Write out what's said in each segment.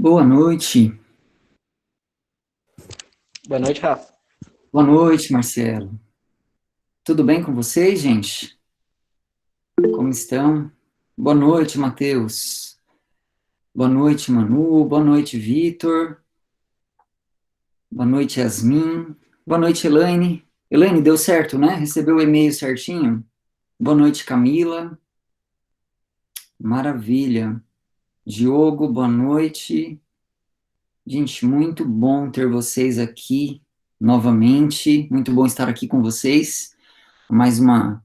Boa noite. Boa noite, Rafa. Boa noite, Marcelo. Tudo bem com vocês, gente? Como estão? Boa noite, Matheus. Boa noite, Manu. Boa noite, Vitor. Boa noite, Yasmin. Boa noite, Elaine. Elaine, deu certo, né? Recebeu o e-mail certinho? Boa noite, Camila. Maravilha. Diogo, boa noite. Gente, muito bom ter vocês aqui novamente. Muito bom estar aqui com vocês. Mais uma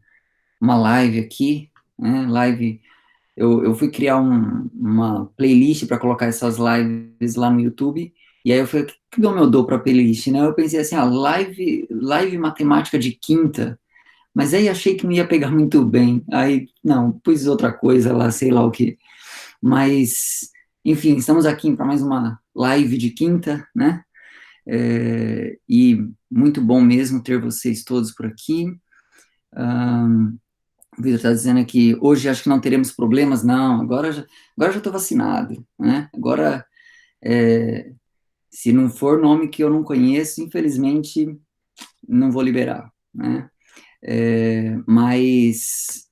live aqui, né? Live. Eu fui criar uma playlist para colocar essas lives lá no YouTube, e aí eu falei, o que eu dou para playlist, né? Eu pensei assim, live matemática de quinta, mas aí achei que não ia pegar muito bem, aí, não, pus outra coisa lá, sei lá o que, mas, enfim, estamos aqui para mais uma live de quinta, né? E muito bom mesmo ter vocês todos por aqui. O Vitor está dizendo aqui, hoje acho que não teremos problemas, não, agora já estou vacinado, né? Agora, é, se não for nome que eu não conheço, infelizmente, não vou liberar, né? Mas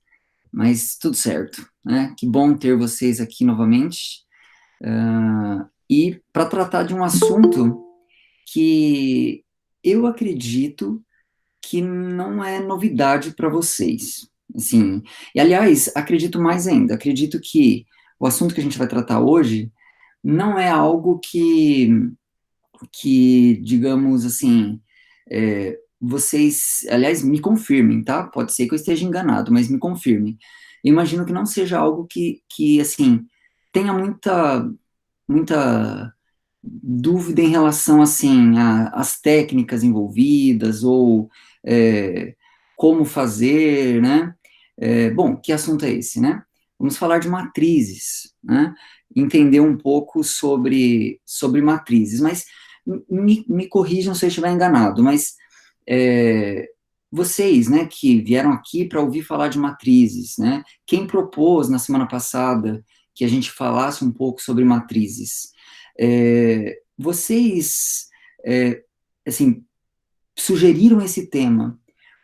tudo certo, né? Que bom ter vocês aqui novamente, e para tratar de um assunto que eu acredito que não é novidade para vocês. Assim, e aliás, acredito mais ainda, acredito que o assunto que a gente vai tratar hoje não é algo que digamos assim, vocês, aliás, me confirmem, tá? Pode ser que eu esteja enganado, mas me confirmem. Eu imagino que não seja algo que assim, tenha muita dúvida em relação assim às técnicas envolvidas ou é, como fazer, né? Bom, que assunto é esse, né? Vamos falar de matrizes, né? Entender um pouco sobre matrizes, mas me corrijam se eu estiver enganado, mas é, vocês, né, que vieram aqui para ouvir falar de matrizes, né? Quem propôs na semana passada que a gente falasse um pouco sobre matrizes? Vocês, é, assim, sugeriram esse tema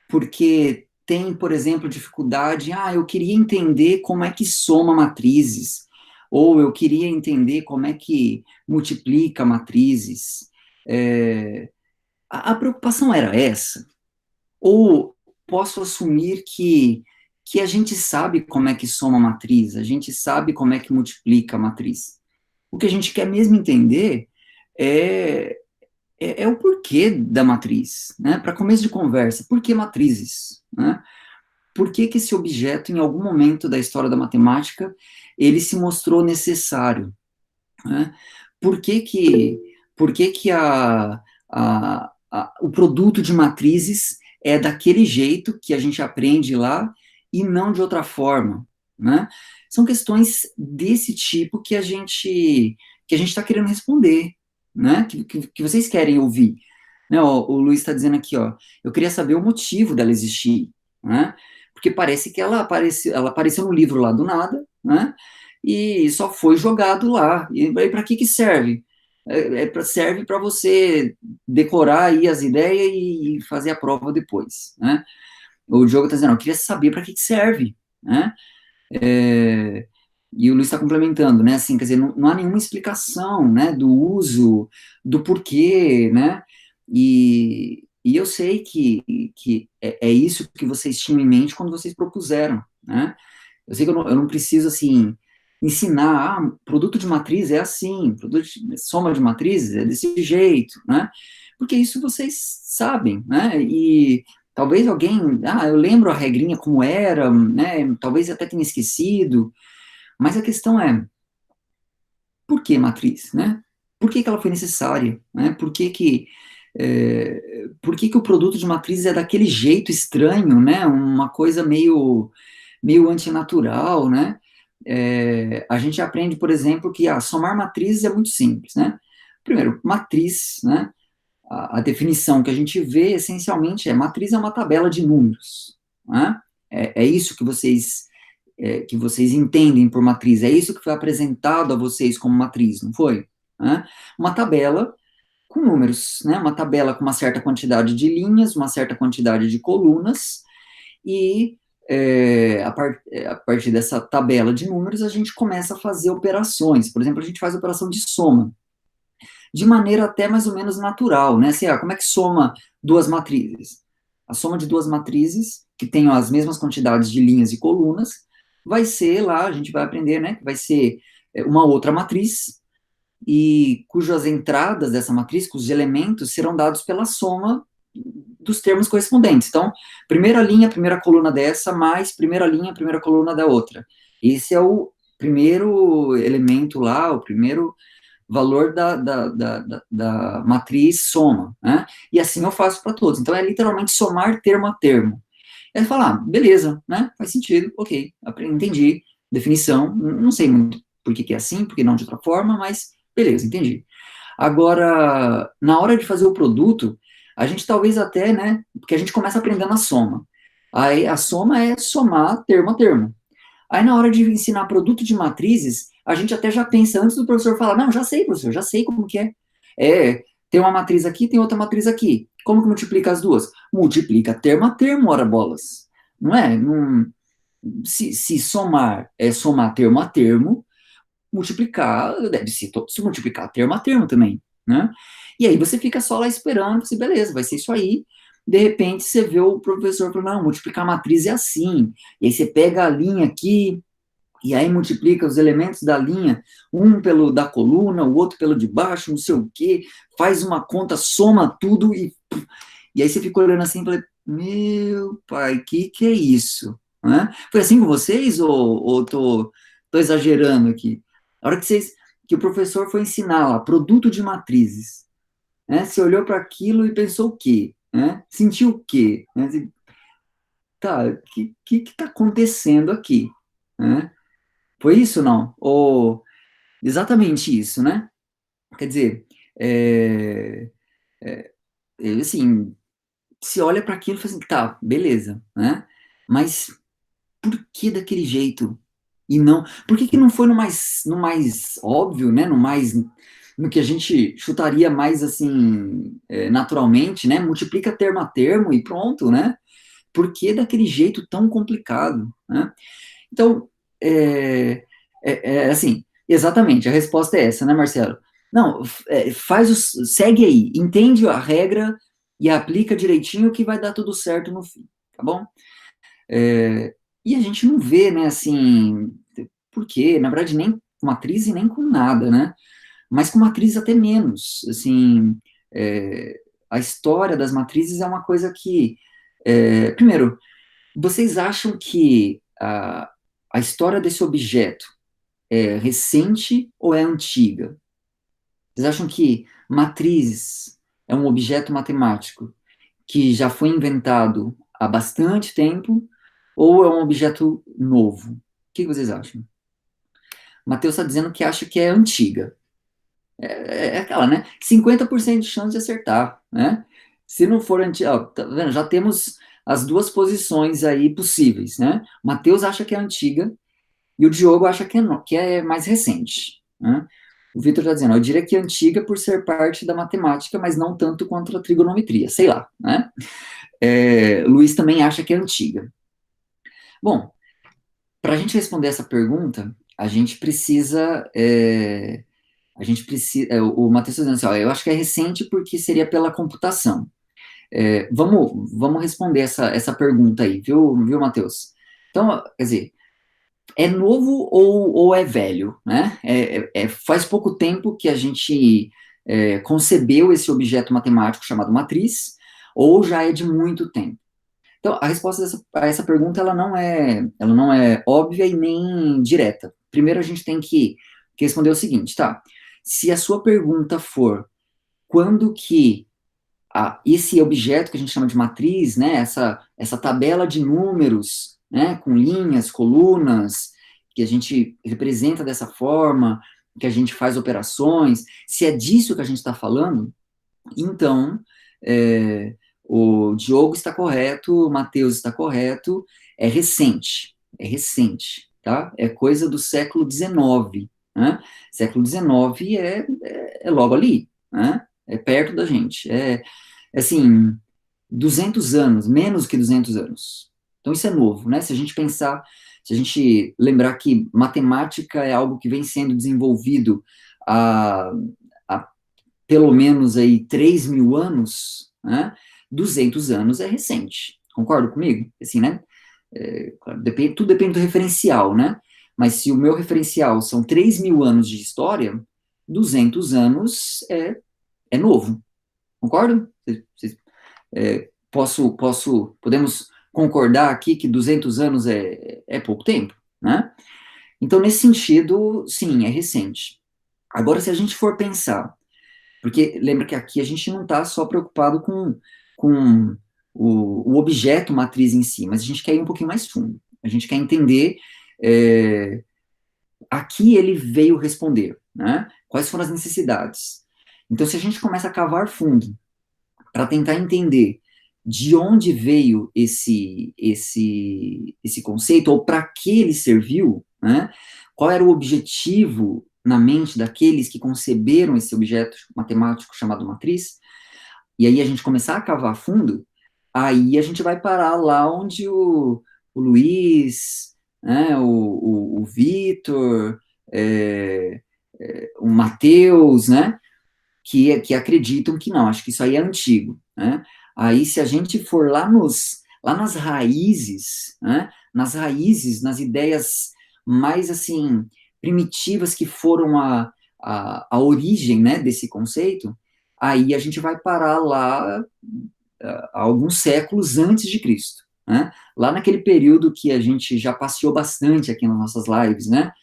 porque tem, por exemplo, dificuldade, eu queria entender como é que soma matrizes, ou eu queria entender como é que multiplica matrizes. É, a preocupação era essa? Ou posso assumir que a gente sabe como é que soma matriz, a gente sabe como é que multiplica a matriz? O que a gente quer mesmo entender é, é o porquê da matriz, né? Para começo de conversa, por que matrizes, né? Por que que esse objeto, em algum momento da história da matemática, ele se mostrou necessário, né? Por que que, por que que o produto de matrizes é daquele jeito que a gente aprende lá e não de outra forma, né? São questões desse tipo que a gente está querendo responder, né? Que vocês querem ouvir, né? O Luiz está dizendo aqui, ó, eu queria saber o motivo dela existir, né? Porque parece que ela apareceu no livro lá do nada, né? E só foi jogado lá. E para que que serve? Serve para você decorar aí as ideias e fazer a prova depois, né? O Diogo está dizendo, eu queria saber para que que serve, né? É, e o Luiz está complementando, né? Assim, quer dizer, não há nenhuma explicação, né? Do uso, do porquê, né? E eu sei que é isso que vocês tinham em mente quando vocês propuseram, né? Eu sei que eu não preciso, assim, ensinar, produto de matriz é assim, soma de matrizes é desse jeito, né? Porque isso vocês sabem, né? E talvez alguém, eu lembro a regrinha como era, né? Talvez até tenha esquecido, mas a questão é, por que matriz, né? Por que que ela foi necessária, né? Por que que o produto de matriz é daquele jeito estranho, né? Uma coisa meio antinatural, né? A gente aprende, por exemplo, que somar matrizes é muito simples, né? Primeiro, matriz, né? A definição que a gente vê, essencialmente, matriz é uma tabela de números, né? É isso que vocês entendem por matriz, é isso que foi apresentado a vocês como matriz, não foi? né? Uma tabela com números, né? Uma tabela com uma certa quantidade de linhas, uma certa quantidade de colunas, e a partir dessa tabela de números, a gente começa a fazer operações. Por exemplo, a gente faz operação de soma, de maneira até mais ou menos natural, né? Assim, como é que soma duas matrizes? A soma de duas matrizes, que tenham as mesmas quantidades de linhas e colunas, vai ser lá, a gente vai aprender, né? Que vai ser uma outra matriz, e cujas entradas dessa matriz, cujos elementos, serão dados pela soma dos termos correspondentes. Então, primeira linha, primeira coluna dessa, mais primeira linha, primeira coluna da outra. Esse é o primeiro elemento lá, o primeiro valor da matriz soma, né? E assim eu faço para todos. Então, é literalmente somar termo a termo. Aí você fala, beleza, né? Faz sentido, ok, entendi, definição, não sei muito por que é assim, por que não de outra forma, mas beleza, entendi. Agora, na hora de fazer o produto, a gente talvez até, né, porque a gente começa aprendendo a soma. Aí a soma é somar termo a termo. Aí na hora de ensinar produto de matrizes, a gente até já pensa antes do professor falar, não, já sei, professor, já sei como que é. É, tem uma matriz aqui, tem outra matriz aqui. Como que multiplica as duas? Multiplica termo a termo, ora bolas. Não é? Não, se somar é somar termo a termo, multiplicar deve se multiplicar termo a termo também, né? E aí você fica só lá esperando, assim, beleza, vai ser isso aí. De repente você vê o professor falando, não, multiplicar a matriz é assim. E aí você pega a linha aqui, e aí multiplica os elementos da linha, um pelo da coluna, o outro pelo de baixo, não sei o quê, faz uma conta, soma tudo, e aí você fica olhando assim e fala, meu pai, que é isso? Né? Foi assim com vocês ou tô exagerando aqui? A hora que o professor foi ensinar lá, produto de matrizes, né? Você olhou para aquilo e pensou o quê? Né? Sentiu o quê? Né? Tá, o que tá acontecendo aqui? Né? Foi isso, não? Ou exatamente isso, né? Quer dizer, é, assim, se olha para aquilo e fala assim, tá, beleza, né? Mas por que daquele jeito? E não, por que que não foi no mais óbvio, né? No que a gente chutaria mais assim, naturalmente, né? Multiplica termo a termo e pronto, né? Por que daquele jeito tão complicado, né? Então, assim, exatamente, a resposta é essa, né, Marcelo? Não, segue aí, entende a regra e aplica direitinho que vai dar tudo certo no fim, tá bom? E a gente não vê, né, assim, por quê? Na verdade, nem com matriz e nem com nada, né? Mas com matriz até menos, assim, é, a história das matrizes é uma coisa que, primeiro, vocês acham que a história desse objeto é recente ou é antiga? Vocês acham que matrizes é um objeto matemático que já foi inventado há bastante tempo ou é um objeto novo? O que vocês acham? Matheus está dizendo que acha que é antiga. É aquela, né? 50% de chance de acertar, né? Se não for antiga, ó, tá vendo? Já temos as duas posições aí possíveis, né? Matheus acha que é antiga e o Diogo acha que que é mais recente, né? O Vitor está dizendo, eu diria que é antiga por ser parte da matemática, mas não tanto quanto a trigonometria, sei lá, né? Luiz também acha que é antiga. Bom, para a gente responder essa pergunta, o Matheus está dizendo assim, ó, eu acho que é recente porque seria pela computação. Vamos responder essa pergunta aí, viu, Matheus? Então, quer dizer, é novo ou é velho, né? Faz pouco tempo que a gente concebeu esse objeto matemático chamado matriz, ou já é de muito tempo? Então, a resposta a essa pergunta ela não é óbvia e nem direta. Primeiro, a gente tem que responder o seguinte, tá? Se a sua pergunta for quando que esse objeto que a gente chama de matriz, né, essa tabela de números, né, com linhas, colunas, que a gente representa dessa forma, que a gente faz operações, se é disso que a gente está falando, então o Diogo está correto, o Matheus está correto, é recente, tá? É coisa do século XIX, né? Século XIX é logo ali, né? É perto da gente, assim, 200 anos, menos que 200 anos. Então isso é novo, né? Se a gente pensar, se a gente lembrar que matemática é algo que vem sendo desenvolvido há, há pelo menos aí 3.000 anos, né? 200 anos é recente. Concorda comigo? Assim, né? Claro, tudo depende do referencial, né? Mas se o meu referencial são 3.000 anos de história, 200 anos é novo. Concorda? Podemos concordar aqui que 200 anos é pouco tempo, né? Então, nesse sentido, sim, é recente. Agora, se a gente for pensar, porque lembra que aqui a gente não está só preocupado com o objeto matriz em si, mas a gente quer ir um pouquinho mais fundo. A gente quer entender a que ele veio responder, né? Quais foram as necessidades. Então, se a gente começa a cavar fundo para tentar entender de onde veio esse conceito, ou para que ele serviu, né? Qual era o objetivo na mente daqueles que conceberam esse objeto matemático chamado matriz, e aí a gente começar a cavar fundo, aí a gente vai parar lá onde o Luiz, né, o Vitor, o Matheus, né, que acreditam que não, acho que isso aí é antigo, né? Aí, se a gente for lá nas raízes, né? Nas raízes, nas ideias mais, assim, primitivas que foram a origem, né, desse conceito, aí a gente vai parar lá alguns séculos antes de Cristo, né? Lá naquele período que a gente já passeou bastante aqui nas nossas lives, né?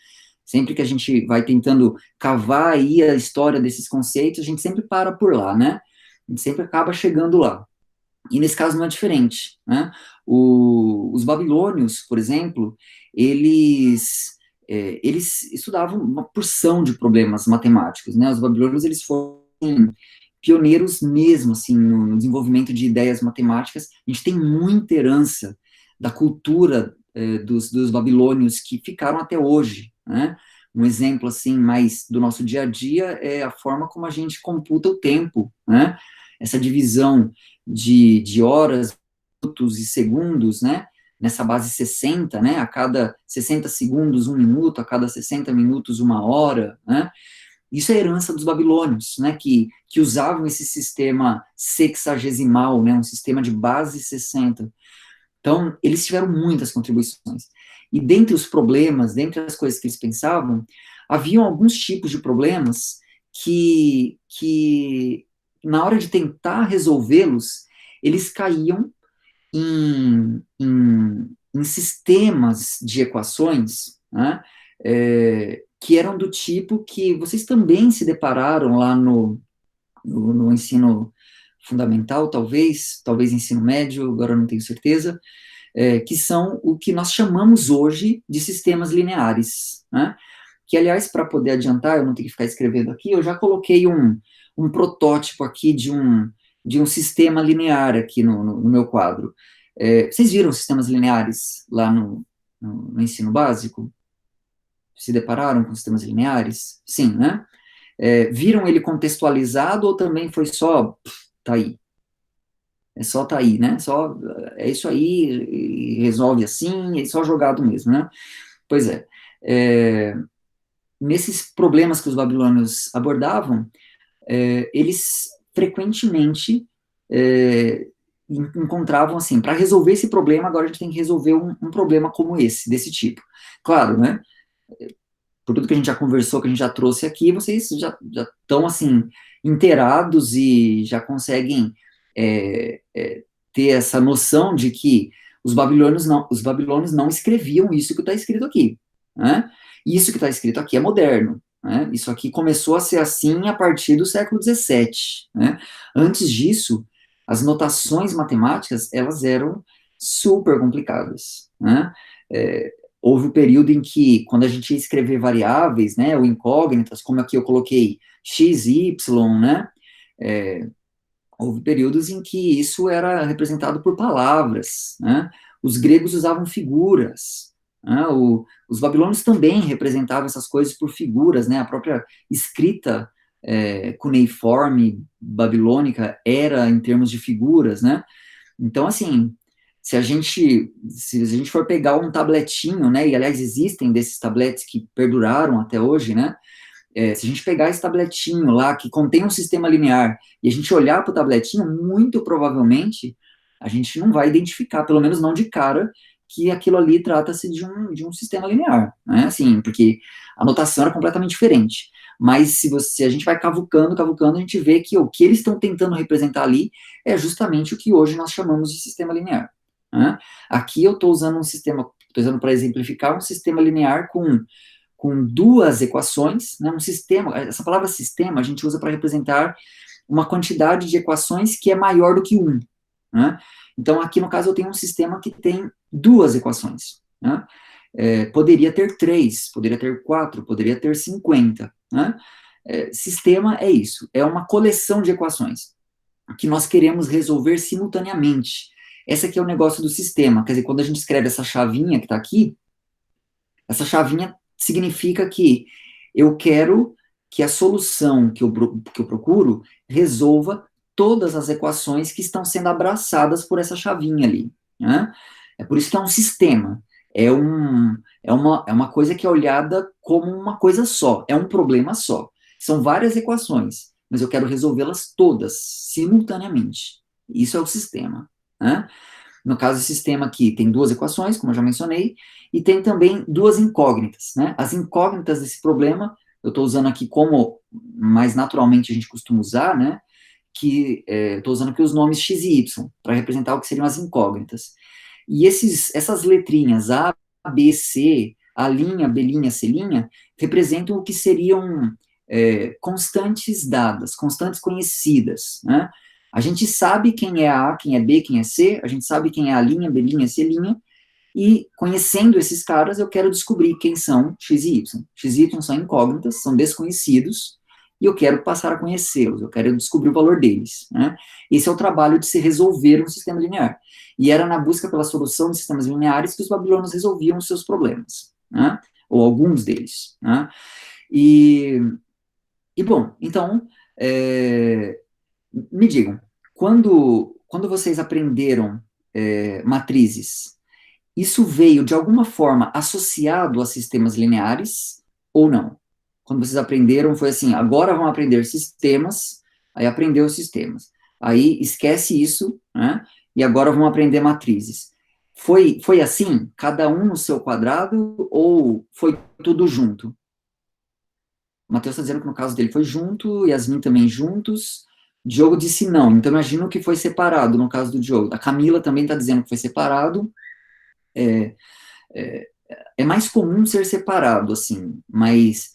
Sempre que a gente vai tentando cavar aí a história desses conceitos, a gente sempre para por lá, né? A gente sempre acaba chegando lá. E nesse caso não é diferente, né? Os babilônios, por exemplo, eles estudavam uma porção de problemas matemáticos, né? Os babilônios, eles foram pioneiros mesmo, assim, no desenvolvimento de ideias matemáticas. A gente tem muita herança da cultura dos babilônios que ficaram até hoje, né? Um exemplo, assim, mais do nosso dia a dia é a forma como a gente computa o tempo, né? Essa divisão de horas, minutos e segundos, né? Nessa base 60, né? A cada 60 segundos, um minuto, a cada 60 minutos, uma hora, né? Isso é herança dos babilônios, né, que usavam esse sistema sexagesimal, né, um sistema de base 60. Então, eles tiveram muitas contribuições. E dentre os problemas, dentre as coisas que eles pensavam, haviam alguns tipos de problemas que na hora de tentar resolvê-los, eles caíam em sistemas de equações, né, que eram do tipo que vocês também se depararam lá no ensino fundamental, talvez ensino médio, agora eu não tenho certeza, que são o que nós chamamos hoje de sistemas lineares, né? Que, aliás, para poder adiantar, eu não tenho que ficar escrevendo aqui, eu já coloquei um protótipo aqui de um sistema linear aqui no meu quadro. Vocês viram sistemas lineares lá no ensino básico? Se depararam com sistemas lineares? Sim, né? Viram ele contextualizado ou também foi só, tá aí? É só tá aí, né? Só, é isso aí, e resolve assim, é só jogado mesmo, né? Pois é, nesses problemas que os babilônios abordavam, eles frequentemente encontravam assim, para resolver esse problema, agora a gente tem que resolver um problema como esse, desse tipo. Claro, né? Por tudo que a gente já conversou, que a gente já trouxe aqui, vocês já estão, assim, inteirados e já conseguem ter essa noção de que os babilônios não escreviam isso que está escrito aqui, né? E isso que está escrito aqui é moderno, né? Isso aqui começou a ser assim a partir do século XVII, né? Antes disso, as notações matemáticas, elas eram super complicadas, né? Houve um período em que, quando a gente ia escrever variáveis, né, ou incógnitas, como aqui eu coloquei x, y, né, houve períodos em que isso era representado por palavras, né, os gregos usavam figuras, né? Os babilônios também representavam essas coisas por figuras, né? A própria escrita cuneiforme babilônica era em termos de figuras, né? Então, assim, se a gente for pegar um tabletinho, né? E aliás existem desses tabletes que perduraram até hoje, né? Se a gente pegar esse tabletinho lá, que contém um sistema linear, e a gente olhar para o tabletinho, muito provavelmente a gente não vai identificar, pelo menos não de cara, que aquilo ali trata-se de um sistema linear, né? Assim, porque a notação era completamente diferente. Mas se a gente vai cavucando, cavucando, a gente vê que o que eles estão tentando representar ali é justamente o que hoje nós chamamos de sistema linear, né? Aqui eu estou usando um sistema, estou usando para exemplificar um sistema linear com duas equações, né, um sistema, essa palavra sistema a gente usa para representar uma quantidade de equações que é maior do que um, né? Então, aqui no caso eu tenho um sistema que tem duas equações, né? Poderia ter três, poderia ter quatro, poderia ter 50, né? Sistema é isso, é uma coleção de equações que nós queremos resolver simultaneamente. Esse aqui é o negócio do sistema, quer dizer, quando a gente escreve essa chavinha que está aqui, essa chavinha significa que eu quero que a solução que eu procuro resolva todas as equações que estão sendo abraçadas por essa chavinha ali, né? É por isso que é um sistema. É uma coisa que é olhada como uma coisa só, é um problema só. São várias equações, mas eu quero resolvê-las todas, simultaneamente. Isso é o sistema, né? No caso, o sistema aqui tem duas equações, como eu já mencionei, e tem também duas incógnitas, né? As incógnitas desse problema, eu estou usando aqui como mais naturalmente a gente costuma usar, né? Que estou usando aqui os nomes x e y, para representar o que seriam as incógnitas. E essas letrinhas A, B, C, A', B', C', representam o que seriam constantes dadas, constantes conhecidas, né? A gente sabe quem é A, quem é B, quem é C, a gente sabe quem é A', B', C', e conhecendo esses caras, eu quero descobrir quem são X e Y. X e Y são incógnitas, são desconhecidos, e eu quero passar a conhecê-los, eu quero descobrir o valor deles, né? Esse é o trabalho de se resolver um sistema linear. E era na busca pela solução de sistemas lineares que os babilônios resolviam os seus problemas, né? Ou alguns deles, né? E, bom, então, me digam, quando vocês aprenderam matrizes, isso veio de alguma forma associado a sistemas lineares ou não? Quando vocês aprenderam, foi assim, agora vão aprender sistemas, aí aprendeu os sistemas. Aí esquece isso, né? E agora vão aprender matrizes. Foi assim, cada um no seu quadrado, ou foi tudo junto? O Matheus está dizendo que no caso dele foi junto, Yasmin também juntos. Diogo disse não, então imagino que foi separado no caso do Diogo. A Camila também está dizendo que foi separado. É, é, é mais comum ser separado, assim, mas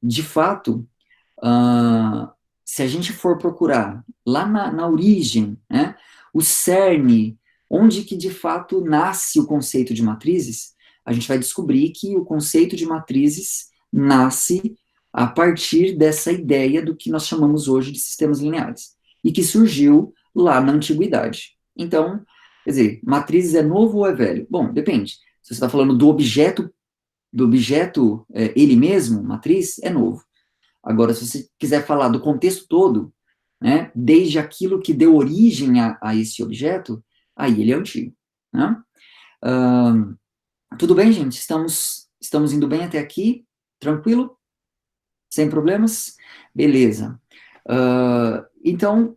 de fato, ah, se a gente for procurar lá na origem, né, o cerne, onde que de fato nasce o conceito de matrizes, a gente vai descobrir que o conceito de matrizes nasce a partir dessa ideia do que nós chamamos hoje de sistemas lineares, e que surgiu lá na antiguidade. Então, quer dizer, matrizes é novo ou é velho? Bom, depende. Se você está falando do objeto ele mesmo, matriz, é novo. Agora, se você quiser falar do contexto todo, né, desde aquilo que deu origem a esse objeto, aí ele é antigo, né? Tudo bem, gente? Estamos indo bem até aqui? Tranquilo? Sem problemas? Beleza. Então,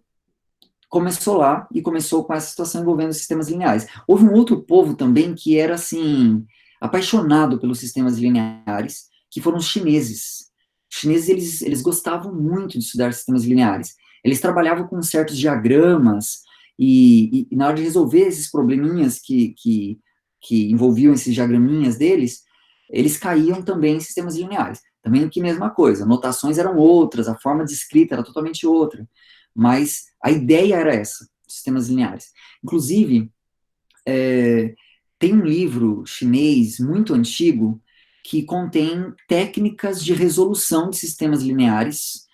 começou lá e começou com essa situação envolvendo sistemas lineares. Houve um outro povo também que era, assim, apaixonado pelos sistemas lineares, que foram os chineses. Os chineses, eles gostavam muito de estudar sistemas lineares. Eles trabalhavam com certos diagramas e na hora de resolver esses probleminhas que envolviam esses diagraminhas deles, eles caíam também em sistemas lineares. Também que mesma coisa, notações eram outras, a forma de escrita era totalmente outra. Mas a ideia era essa, sistemas lineares. Inclusive, tem um livro chinês muito antigo que contém técnicas de resolução de sistemas lineares,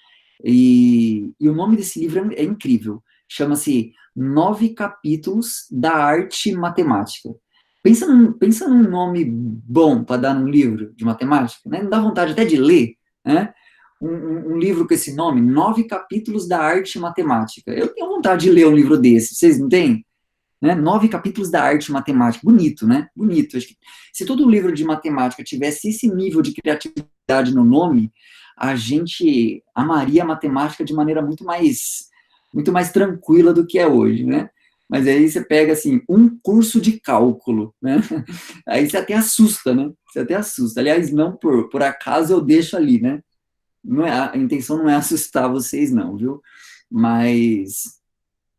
e o nome desse livro é incrível. Chama-se Nove Capítulos da Arte Matemática. pensa num nome bom para dar num livro de matemática, né? Não dá vontade até de ler, né? Um livro com esse nome, 9 capítulos da arte matemática. Eu tenho vontade de ler um livro desse, vocês não têm? Né? 9 capítulos da arte matemática. Bonito, né? Bonito. Acho que se todo livro de matemática tivesse esse nível de criatividade no nome, a gente amaria a matemática de maneira muito mais tranquila do que é hoje, né? Mas aí você pega, assim, um curso de cálculo, né? Aí você até assusta, né? Você até assusta. Aliás, não por acaso eu deixo ali, né? Não é, a intenção não é assustar vocês, não, viu? Mas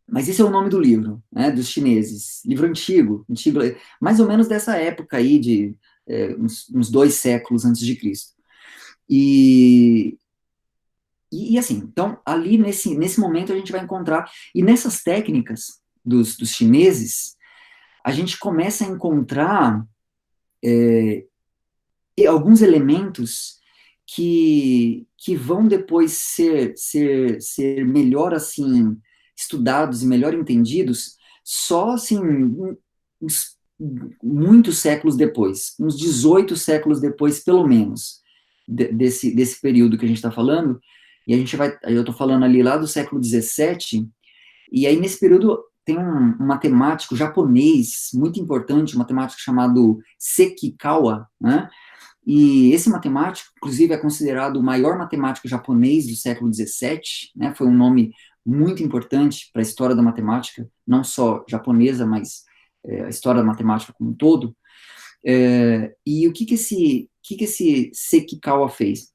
mas esse é o nome do livro, né, dos chineses. Livro antigo, mais ou menos dessa época aí, de uns 2 séculos antes de Cristo. E, e assim, então, ali nesse momento a gente vai encontrar, e nessas técnicas dos chineses, a gente começa a encontrar alguns elementos que vão depois ser melhor, assim, estudados e melhor entendidos só, assim, uns, muitos séculos depois, uns 18 séculos depois, pelo menos, desse período que a gente está falando, e eu estou falando ali lá do século XVII, e aí nesse período tem um matemático japonês muito importante, um matemático chamado Sekikawa, né? E esse matemático, inclusive, é considerado o maior matemático japonês do século XVII, né? Foi um nome muito importante para a história da matemática, não só japonesa, mas a história da matemática como um todo. E o que esse Sekikawa fez?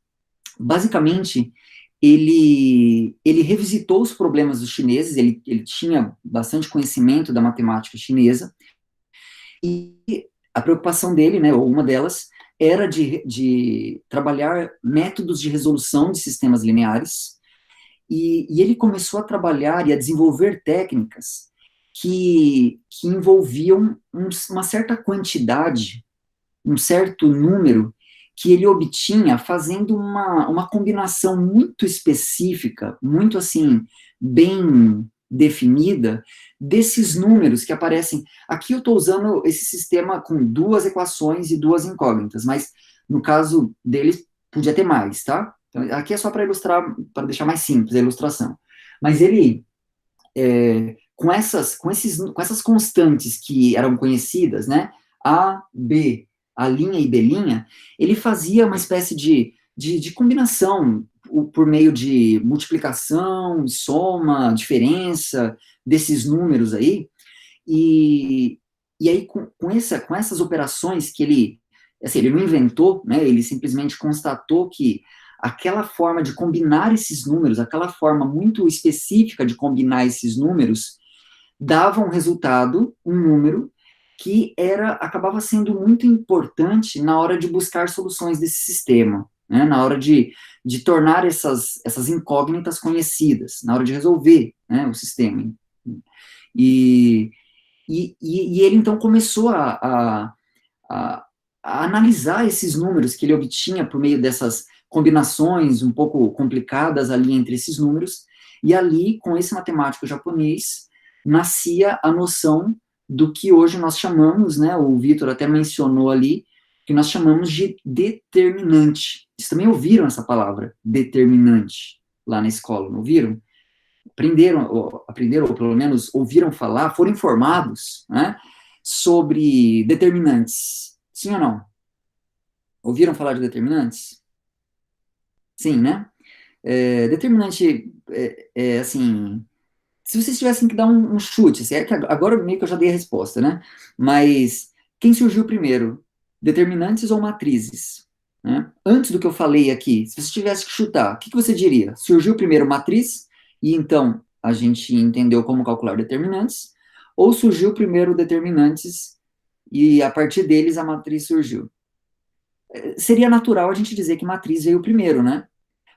Basicamente, ele revisitou os problemas dos chineses, ele tinha bastante conhecimento da matemática chinesa, e a preocupação dele, né, ou uma delas, era de trabalhar métodos de resolução de sistemas lineares, e ele começou a trabalhar e a desenvolver técnicas que envolviam uma certa quantidade, um certo número, que ele obtinha fazendo uma combinação muito específica, muito assim, bem definida, desses números que aparecem. Aqui eu estou usando esse sistema com 2 equações e 2 incógnitas, mas no caso deles podia ter mais, tá? Então, aqui é só para ilustrar, para deixar mais simples a ilustração. Mas ele, com essas constantes que eram conhecidas, né? A, B, a linha e B', ele fazia uma espécie de combinação por meio de multiplicação, soma, diferença desses números aí, e, e aí com essas operações que ele, assim, ele não inventou, né, ele simplesmente constatou que aquela forma de combinar esses números, aquela forma muito específica de combinar esses números, dava um resultado, um número, que acabava sendo muito importante na hora de buscar soluções desse sistema, né, na hora de tornar essas incógnitas conhecidas, na hora de resolver, né, o sistema. E, e ele então começou a, a analisar esses números que ele obtinha por meio dessas combinações um pouco complicadas ali entre esses números, e ali, com esse matemático japonês, nascia a noção do que hoje nós chamamos, né, o Vitor até mencionou ali, que nós chamamos de determinante. Vocês também ouviram essa palavra, determinante, lá na escola, não ouviram? Aprenderam, ou pelo menos ouviram falar, foram informados, né, sobre determinantes. Sim ou não? Ouviram falar de determinantes? Sim, né? Determinante, assim, se vocês tivessem que dar um chute, assim, é que agora meio que eu já dei a resposta, né? Mas quem surgiu primeiro? Determinantes ou matrizes? Né? Antes do que eu falei aqui, se você tivesse que chutar, o que você diria? Surgiu primeiro matriz, e então a gente entendeu como calcular determinantes, ou surgiu primeiro determinantes, e a partir deles a matriz surgiu? Seria natural a gente dizer que matriz veio primeiro, né?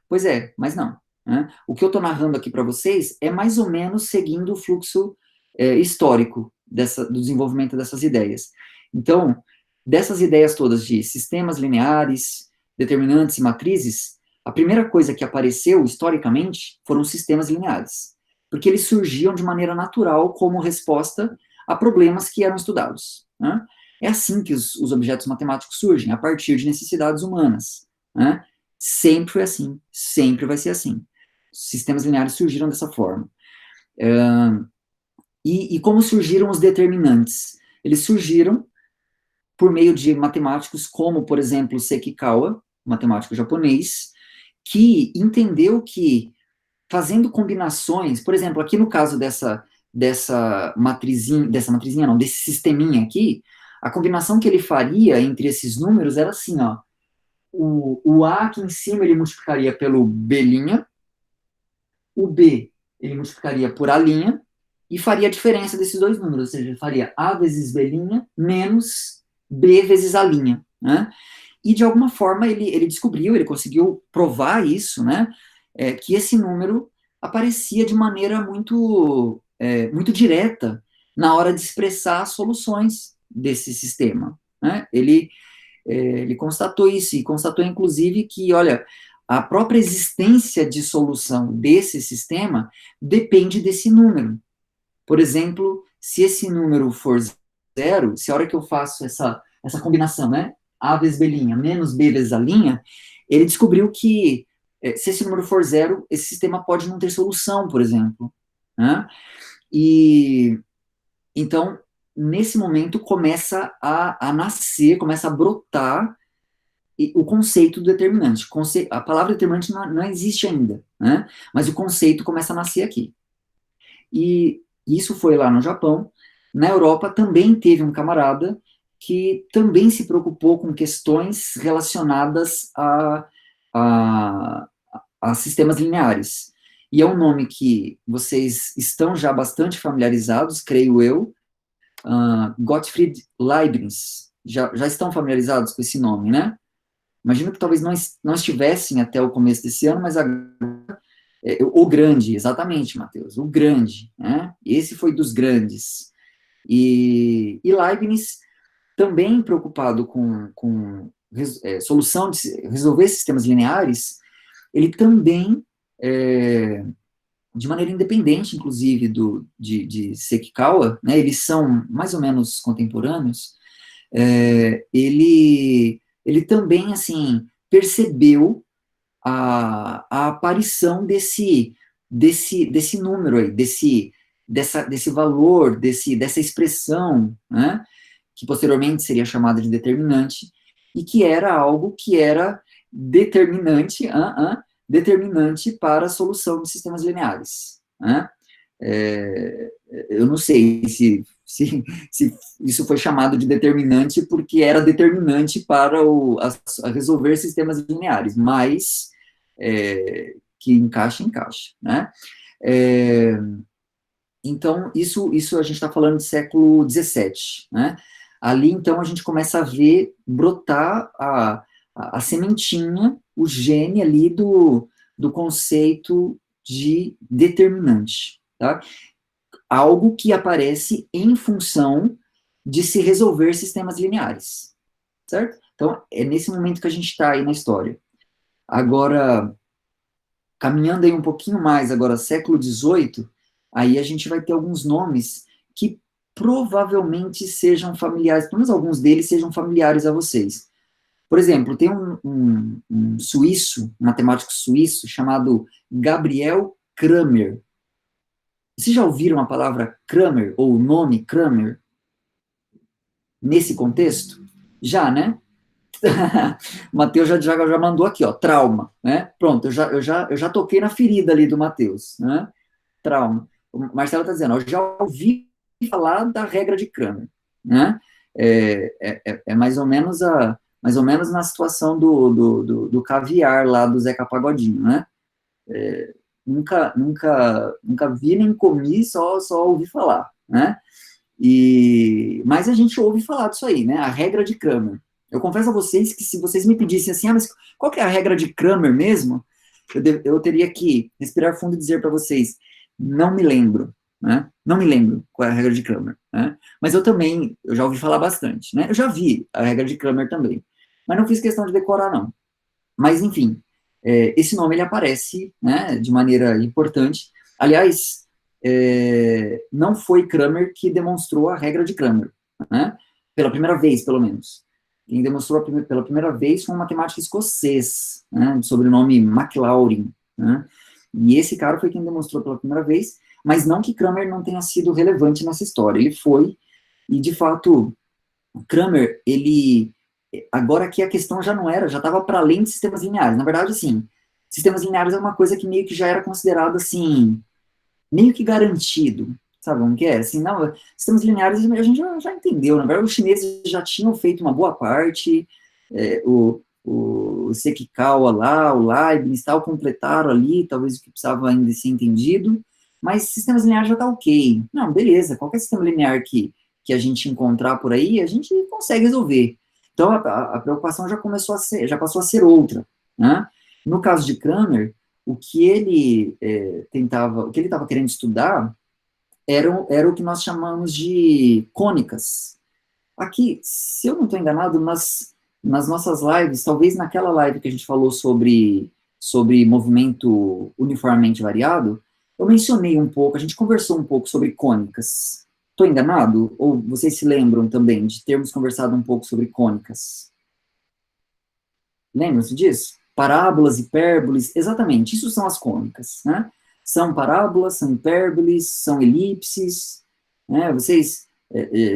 Pois é, mas não. Né? O que eu estou narrando aqui para vocês é mais ou menos seguindo o fluxo histórico do desenvolvimento dessas ideias. Então, dessas ideias todas de sistemas lineares, determinantes e matrizes, a primeira coisa que apareceu historicamente foram os sistemas lineares, porque eles surgiam de maneira natural como resposta a problemas que eram estudados. Né? É assim que os objetos matemáticos surgem, a partir de necessidades humanas, né? Sempre foi assim, sempre vai ser assim. Sistemas lineares surgiram dessa forma. E como surgiram os determinantes? Eles surgiram por meio de matemáticos como, por exemplo, Sekikawa, matemático japonês, que entendeu que fazendo combinações, por exemplo, aqui no caso dessa matrizinha não, desse sisteminha aqui, a combinação que ele faria entre esses números era assim, ó, o A aqui em cima ele multiplicaria pelo B', o B ele multiplicaria por A', e faria a diferença desses dois números, ou seja, ele faria A vezes B' menos B vezes A', né? E de alguma forma ele descobriu, ele conseguiu provar isso, né? Que esse número aparecia de maneira muito direta na hora de expressar as soluções desse sistema, né? Ele constatou isso, e constatou inclusive que, olha, a própria existência de solução desse sistema depende desse número. Por exemplo, se esse número for zero, se a hora que eu faço essa combinação, né, A vezes B' menos B vezes A', ele descobriu que se esse número for zero, esse sistema pode não ter solução, por exemplo, né? E então, nesse momento, começa a nascer, começa a brotar o conceito do determinante. A palavra determinante não existe ainda, né? Mas o conceito começa a nascer aqui. E isso foi lá no Japão. Na Europa também teve um camarada que também se preocupou com questões relacionadas a sistemas lineares. E é um nome que vocês estão já bastante familiarizados, creio eu, Gottfried Leibniz. Já estão familiarizados com esse nome, né? Imagino que talvez não estivessem até o começo desse ano, mas agora, o grande, exatamente, Matheus, o grande, né? Esse foi dos grandes. E Leibniz, também preocupado com solução de resolver sistemas lineares, ele também, de maneira independente, inclusive, de Sekikawa, né, eles são mais ou menos contemporâneos, ele também, assim, percebeu a aparição desse número aí, desse valor, dessa expressão, né, que posteriormente seria chamada de determinante, e que era algo que era determinante, determinante para a solução de sistemas lineares, né? Eu não sei se isso foi chamado de determinante porque era determinante para a resolver sistemas lineares, mas que encaixa, né? Então, isso a gente está falando de século XVII, né? Ali, então, a gente começa a ver brotar a sementinha, o gene ali do conceito de determinante, tá? Algo que aparece em função de se resolver sistemas lineares, certo? Então, é nesse momento que a gente está aí na história. Agora, caminhando aí um pouquinho mais, agora, século XVIII, aí a gente vai ter alguns nomes que provavelmente sejam familiares, pelo menos alguns deles sejam familiares a vocês. Por exemplo, tem um suíço, um matemático suíço, chamado Gabriel Cramer. Vocês já ouviram a palavra Cramer, ou o nome Cramer, nesse contexto? Já, né? O Matheus já mandou aqui, ó, trauma, né? Pronto, eu já toquei na ferida ali do Matheus, né? Trauma. O Marcelo está dizendo, ó, eu já ouvi falar da regra de Cramer, né? É mais ou menos na situação do caviar lá do Zeca Pagodinho, né? Nunca vi nem comi, só ouvi falar, né? Mas a gente ouve falar disso aí, né? A regra de Cramer. Eu confesso a vocês que se vocês me pedissem assim, mas qual que é a regra de Cramer mesmo? Eu teria que respirar fundo e dizer para vocês, não me lembro, né? Não me lembro qual é a regra de Cramer, né? Mas eu já ouvi falar bastante, né? Eu já vi a regra de Cramer também, mas não fiz questão de decorar, não. Mas, enfim, esse nome ele aparece, né, de maneira importante. Aliás, não foi Cramer que demonstrou a regra de Cramer, né? pela primeira vez, pelo menos. Quem demonstrou pela primeira vez foi um matemático escocês, né, de sobrenome Maclaurin, né, e esse cara foi quem demonstrou pela primeira vez, mas não que Cramer não tenha sido relevante nessa história, ele foi, e de fato, Cramer, ele, agora aqui a questão já não era, já estava para além de sistemas lineares, na verdade, assim, sistemas lineares é uma coisa que meio que já era considerada, assim, meio que garantido, sabe como que é? Assim, não, sistemas lineares a gente já entendeu, na verdade os chineses já tinham feito uma boa parte, o Sekikawa lá, o Leibniz tal, completaram ali, talvez o que precisava ainda ser entendido, mas sistemas lineares já tá ok. Não, beleza, qualquer sistema linear que a gente encontrar por aí, a gente consegue resolver. Então a preocupação já começou a ser, já passou a ser outra, né? No caso de Cramer, o que ele o que ele estava querendo estudar era o que nós chamamos de cônicas. Aqui, se eu não estou enganado, nas nossas lives, talvez naquela live que a gente falou sobre movimento uniformemente variado, eu mencionei um pouco, a gente conversou um pouco sobre cônicas. Estou enganado? Ou vocês se lembram também de termos conversado um pouco sobre cônicas? Lembram-se disso? Parábolas, hipérboles, exatamente, isso são as cônicas, né? São parábolas, são hipérboles, são elipses, né? Vocês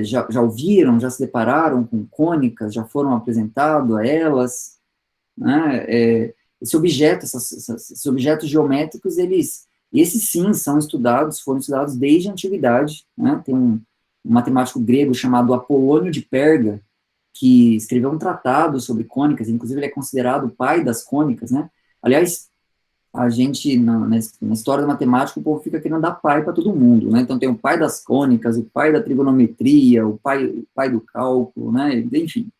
já ouviram, já se depararam com cônicas, já foram apresentados a elas, né? Esses objetos geométricos, esses sim são estudados, foram estudados desde a antiguidade, né? Tem um matemático grego chamado Apolônio de Perga, que escreveu um tratado sobre cônicas, inclusive ele é considerado o pai das cônicas, né? Aliás, a gente, na história da matemática, o povo fica querendo dar pai para todo mundo, né? Então tem o pai das cônicas, o pai da trigonometria, o pai do cálculo, né? Enfim,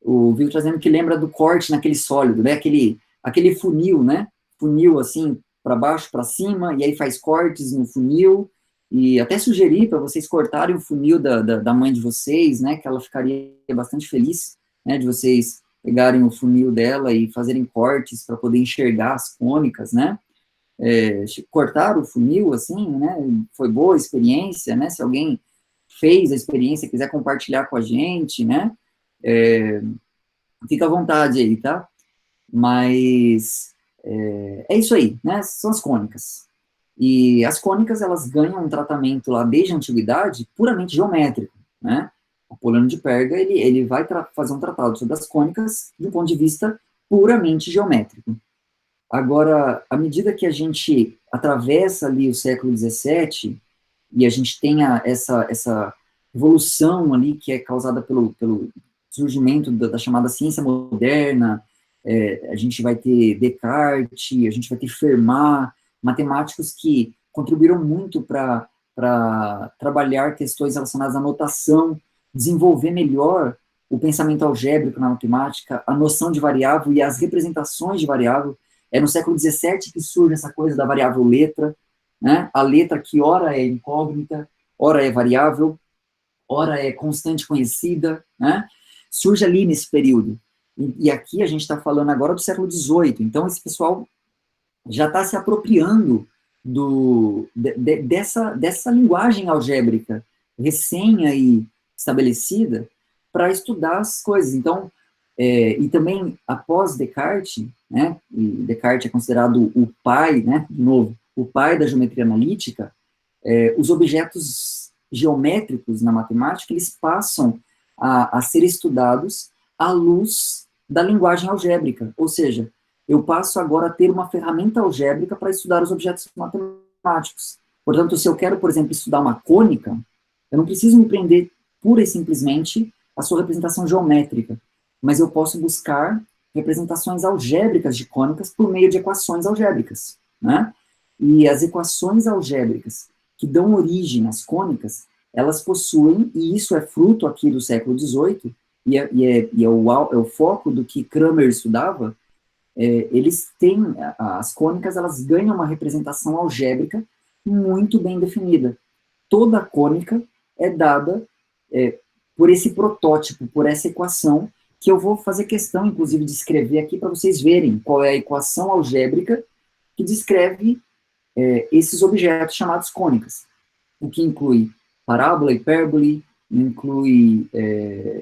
o Vitor trazendo que lembra do corte naquele sólido, né? Aquele funil, né? Funil assim, para baixo, para cima, e aí faz cortes no funil, e até sugerir para vocês cortarem o funil da mãe de vocês, né? Que ela ficaria bastante feliz, né? De vocês pegarem o funil dela e fazerem cortes para poder enxergar as cônicas, né? Cortar o funil, assim, né? Foi boa a experiência, né? Se alguém fez a experiência, quiser compartilhar com a gente, né? Fica à vontade aí, tá? Mas é isso aí, né? São as cônicas. E as cônicas, elas ganham um tratamento lá desde a antiguidade puramente geométrico, né? Apolônio de Perga, ele vai fazer um tratado sobre as cônicas do ponto de vista puramente geométrico. Agora, à medida que a gente atravessa ali o século XVII e a gente tem essa evolução ali que é causada pelo surgimento da chamada ciência moderna, a gente vai ter Descartes, a gente vai ter Fermat, matemáticos que contribuíram muito para trabalhar questões relacionadas à notação, desenvolver melhor o pensamento algébrico na matemática, a noção de variável e as representações de variável. É no século XVII que surge essa coisa da variável letra, né? A letra que ora é incógnita, ora é variável, ora é constante conhecida, né? Surge ali nesse período. E aqui a gente está falando agora do século XVIII, então esse pessoal já está se apropriando dessa linguagem algébrica recém aí estabelecida para estudar as coisas. Então, e também após Descartes, né, e Descartes é considerado o pai, né, de novo, o pai da geometria analítica, os objetos geométricos na matemática, eles passam a ser estudados à luz da linguagem algébrica, ou seja, eu passo agora a ter uma ferramenta algébrica para estudar os objetos matemáticos. Portanto, se eu quero, por exemplo, estudar uma cônica, eu não preciso me prender pura e simplesmente à sua representação geométrica, mas eu posso buscar representações algébricas de cônicas por meio de equações algébricas, né? E as equações algébricas que dão origem às cônicas, elas possuem, e isso é fruto aqui do século XVIII, é o foco do que Cramer estudava, eles têm, as cônicas, elas ganham uma representação algébrica muito bem definida. Toda cônica é dada por esse protótipo, por essa equação, que eu vou fazer questão, inclusive, de escrever aqui para vocês verem qual é a equação algébrica que descreve esses objetos chamados cônicas, o que inclui parábola, hipérbole, inclui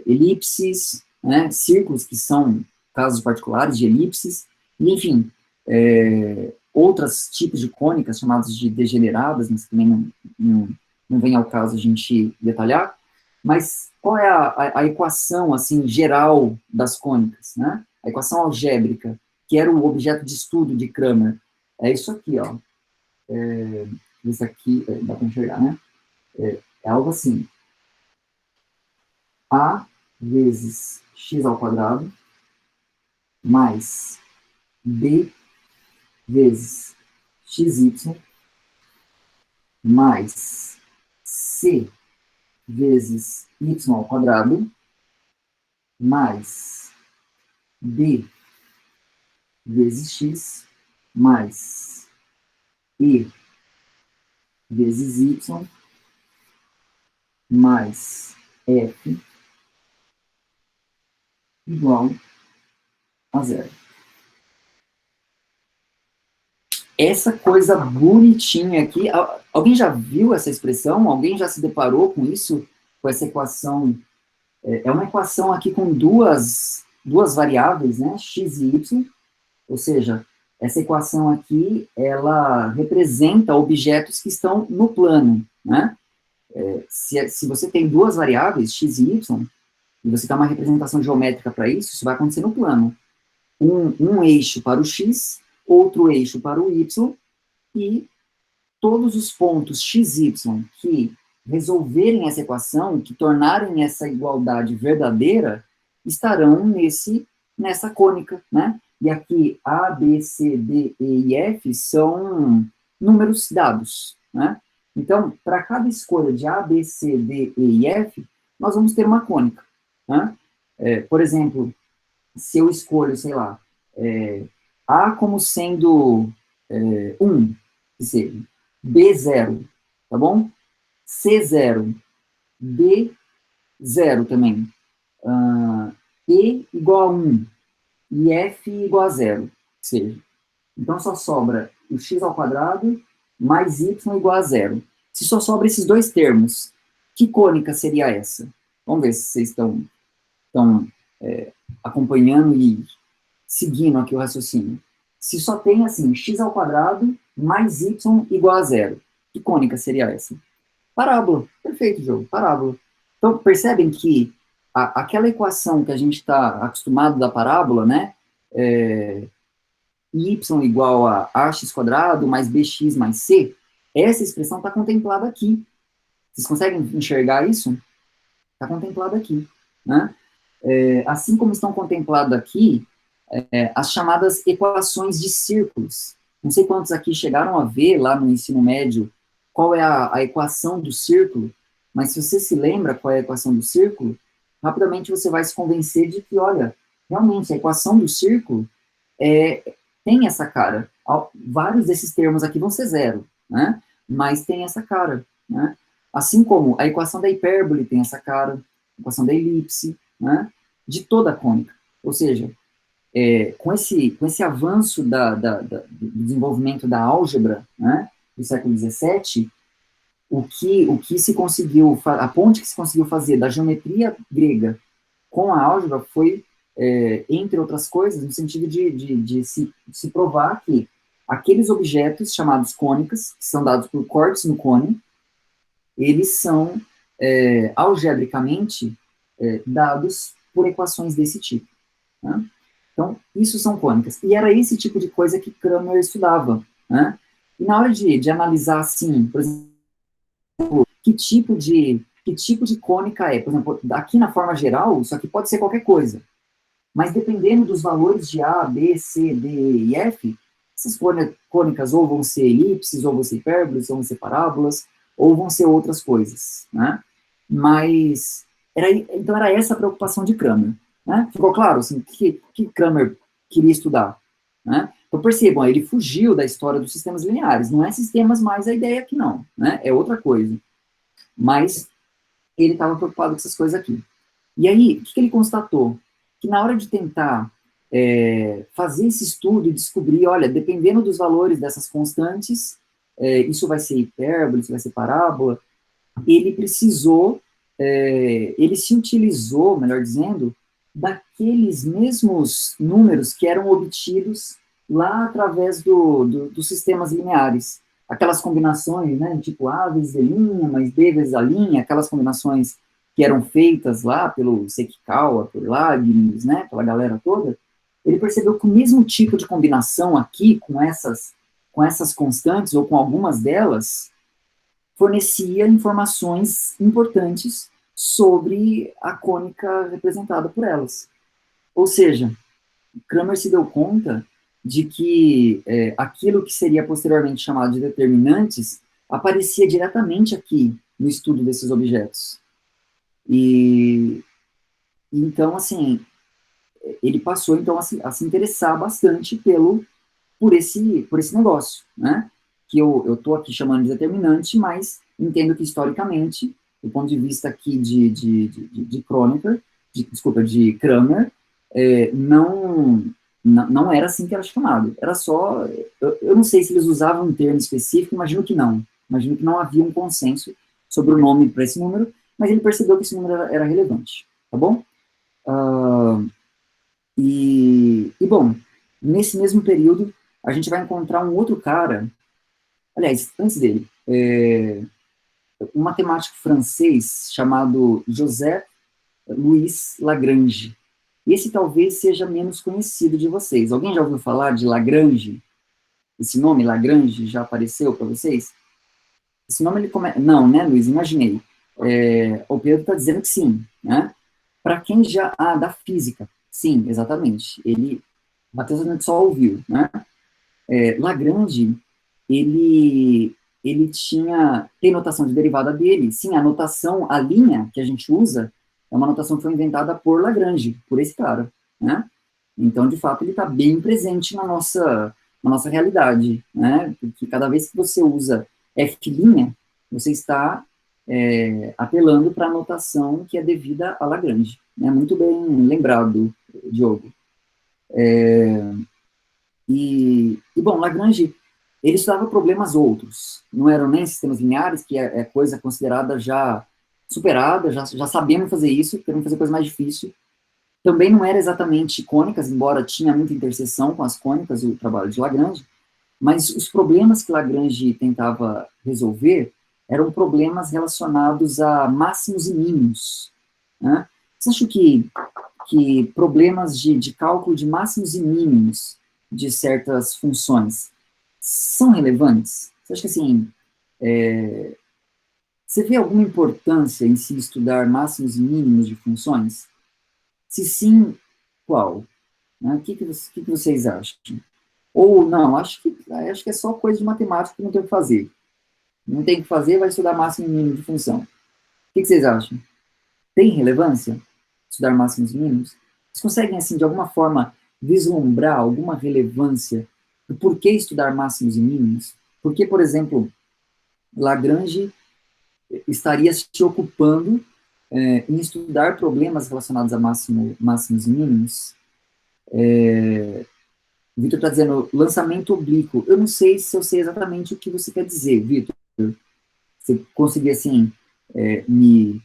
elipses, né, círculos, que são casos particulares de elipses, e, enfim, outros tipos de cônicas, chamadas de degeneradas, mas também não vem ao caso a gente detalhar. Mas qual é a equação, assim, geral das cônicas, né? A equação algébrica, que era o objeto de estudo de Cramer. É isso aqui, ó. Isso aqui, dá para enxergar, né? É algo assim. A vezes x ao quadrado mais b vezes xy mais c vezes y ao quadrado mais b vezes x mais e vezes y mais f igual a zero. Essa coisa bonitinha aqui, alguém já viu essa expressão? Alguém já se deparou com isso? Com essa equação? É uma equação aqui com duas variáveis, né? X e y, ou seja, essa equação aqui, ela representa objetos que estão no plano, né? Se você tem duas variáveis, x e y, e você dá uma representação geométrica para isso, isso vai acontecer no plano. Um eixo para o x, outro eixo para o y, e todos os pontos x, y que resolverem essa equação, que tornarem essa igualdade verdadeira, estarão nessa cônica, né? E aqui A, B, C, D, E e F são números dados, né? Então, para cada escolha de A, B, C, D, E e F, nós vamos ter uma cônica, né? Por exemplo, se eu escolho, sei lá, A como sendo 1, que seja, B 0, tá bom? C 0, D 0 também, E igual a 1, e F igual a 0, que seja. Então, só sobra o x ao quadrado mais y igual a 0. Se só sobra esses dois termos, que cônica seria essa? Vamos ver se vocês estão acompanhando e seguindo aqui o raciocínio. Se só tem, assim, x ao quadrado mais y igual a 0, que cônica seria essa? Parábola. Perfeito, jogo. Parábola. Então, percebem que aquela equação que a gente está acostumado da parábola, né? Y igual a ax quadrado mais bx mais c, essa expressão está contemplada aqui. Vocês conseguem enxergar isso? Está contemplada aqui, né? Assim como estão contempladas aqui as chamadas equações de círculos. Não sei quantos aqui chegaram a ver lá no ensino médio qual é a equação do círculo, mas se você se lembra qual é a equação do círculo, rapidamente você vai se convencer de que, olha, realmente a equação do círculo tem essa cara. Vários desses termos aqui vão ser zero, né? Mas tem essa cara, né? Assim como a equação da hipérbole tem essa cara, a equação da elipse, né? De toda a cônica. Ou seja, com esse avanço do desenvolvimento da álgebra, né, do século XVII, o que se conseguiu, a ponte que se conseguiu fazer da geometria grega com a álgebra foi, entre outras coisas, no sentido de se provar que aqueles objetos chamados cônicas, que são dados por cortes no cone, eles são algebricamente dados por equações desse tipo, né? Então, isso são cônicas. E era esse tipo de coisa que Cramer estudava, né? E na hora de analisar, assim, por exemplo, que tipo de cônica é? Por exemplo, aqui na forma geral, isso aqui pode ser qualquer coisa. Mas dependendo dos valores de A, B, C, D, E e F, essas cônicas ou vão ser elipses, ou vão ser hipérboles, ou vão ser parábolas, ou vão ser outras coisas, né? Mas, então era essa a preocupação de Cramer. Né? Ficou claro assim, que Cramer queria estudar? Né? Então percebam, ele fugiu da história dos sistemas lineares. Não é sistemas mais a ideia aqui, não. Né? É outra coisa. Mas ele estava preocupado com essas coisas aqui. E aí, o que ele constatou? Que na hora de tentar fazer esse estudo e descobrir, olha, dependendo dos valores dessas constantes, isso vai ser hipérbole, isso vai ser parábola, ele precisou ele se utilizou, melhor dizendo, daqueles mesmos números que eram obtidos lá através dos sistemas lineares. Aquelas combinações, né, tipo A vezes D' mais B vezes A', aquelas combinações que eram feitas lá pelo Sekikawa, por Leibniz, né, pela galera toda, ele percebeu que o mesmo tipo de combinação aqui, com essas constantes, ou com algumas delas, fornecia informações importantes sobre a cônica representada por elas. Ou seja, Cramer se deu conta de que aquilo que seria posteriormente chamado de determinantes aparecia diretamente aqui no estudo desses objetos. E então, assim, ele passou então a se interessar bastante por esse negócio, né? Que eu estou aqui chamando de determinante, mas entendo que historicamente, do ponto de vista aqui de Kronecker, desculpa, de Cramer, não era assim que era chamado. Era só, eu não sei se eles usavam um termo específico, imagino que não. Imagino que não havia um consenso sobre o nome para esse número, mas ele percebeu que esse número era relevante, tá bom? Bom, nesse mesmo período, a gente vai encontrar um outro cara, aliás, antes dele, um matemático francês chamado José Louis Lagrange. Esse talvez seja menos conhecido de vocês. Alguém já ouviu falar de Lagrange? Esse nome, Lagrange, já apareceu para vocês? Esse nome, ele começa... Não, né, Luiz? Imaginei. O Pedro está dizendo que sim, né? Para quem já... Ah, da física. Sim, exatamente. Matheus só ouviu, né? Lagrange, ele tem notação de derivada dele. Sim, a notação, a linha que a gente usa, é uma notação que foi inventada por Lagrange, por esse cara, né? Então, de fato, ele está bem presente na nossa realidade, né? Porque cada vez que você usa F', você está apelando para a notação que é devida a Lagrange. Né? Muito bem lembrado, Diogo. Bom, Lagrange, ele estudava problemas outros, não eram nem sistemas lineares, que é coisa considerada já superada, já sabemos fazer isso, queremos fazer coisa mais difícil. Também não era exatamente cônicas, embora tinha muita interseção com as cônicas, o trabalho de Lagrange, mas os problemas que Lagrange tentava resolver eram problemas relacionados a máximos e mínimos. Né? Você acha que problemas de cálculo de máximos e mínimos de certas funções são relevantes? Você acha que, assim, você vê alguma importância em se estudar máximos e mínimos de funções? Se sim, qual? Né? O que vocês acham? Ou não, acho que é só coisa de matemática que não tem o que fazer. Não tem o que fazer, vai estudar máximo e mínimo de função. O que vocês acham? Tem relevância estudar máximos e mínimos? Vocês conseguem, assim, de alguma forma, vislumbrar alguma relevância do porquê estudar máximos e mínimos? Porque, por exemplo, Lagrange estaria se ocupando em estudar problemas relacionados a máximos e mínimos. O Vitor está dizendo lançamento oblíquo. Eu não sei se eu sei exatamente o que você quer dizer, Vitor. Você conseguir, assim, me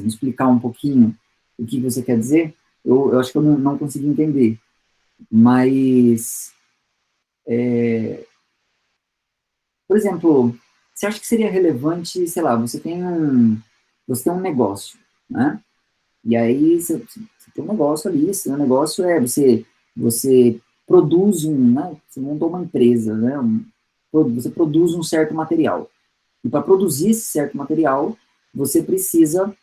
explicar um pouquinho o que você quer dizer? Eu acho que eu não consegui entender. Mas, por exemplo, você acha que seria relevante, sei lá, você tem um negócio, né? E aí você tem um negócio ali, esse negócio você produz né? Você montou uma empresa, né? Você produz um certo material. E para produzir esse certo material, você precisa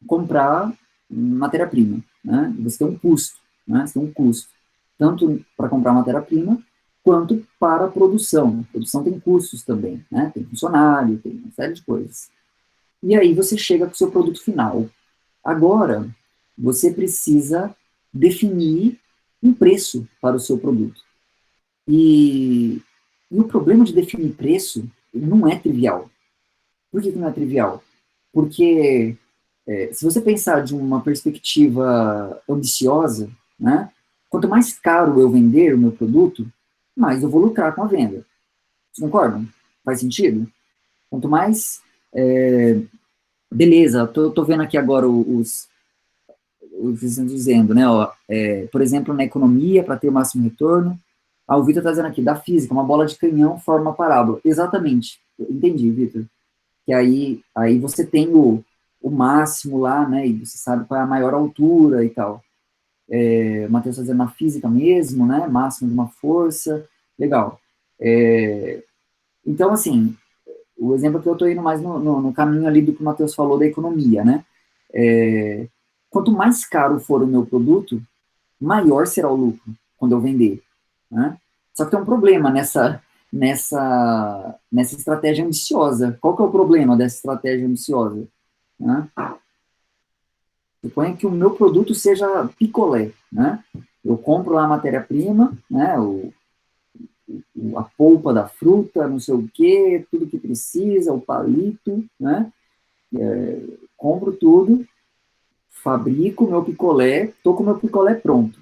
comprar matéria-prima, né? Você tem um custo, né? Você tem um custo, tanto para comprar matéria-prima, quanto para a produção. A produção tem custos também, né? Tem funcionário, tem uma série de coisas. E aí você chega com o seu produto final. Agora, você precisa definir um preço para o seu produto. E o problema de definir preço não é trivial. Por que não é trivial? Porque se você pensar de uma perspectiva ambiciosa, né, quanto mais caro eu vender o meu produto, mais eu vou lucrar com a venda. Vocês concordam? Faz sentido? Quanto mais Beleza, tô vendo aqui agora os dizendo, né, ó, por exemplo, na economia, para ter o máximo retorno, o Vitor está dizendo aqui, da física, uma bola de canhão forma uma parábola. Exatamente, entendi, Vitor. Que aí você tem o máximo lá, né, e você sabe qual é a maior altura e tal. O Matheus está dizendo na física mesmo, né, máximo de uma força, legal. Então, assim, o exemplo que eu estou indo mais no caminho ali do que o Matheus falou da economia, né, quanto mais caro for o meu produto, maior será o lucro quando eu vender, né? Só que tem um problema nessa estratégia ambiciosa. Qual que é o problema dessa estratégia ambiciosa? Né? Suponha que o meu produto seja picolé, né? Eu compro lá a matéria-prima, né? A polpa da fruta, não sei o quê, tudo que precisa, o palito, né? Compro tudo, fabrico o meu picolé, tô com o meu picolé pronto.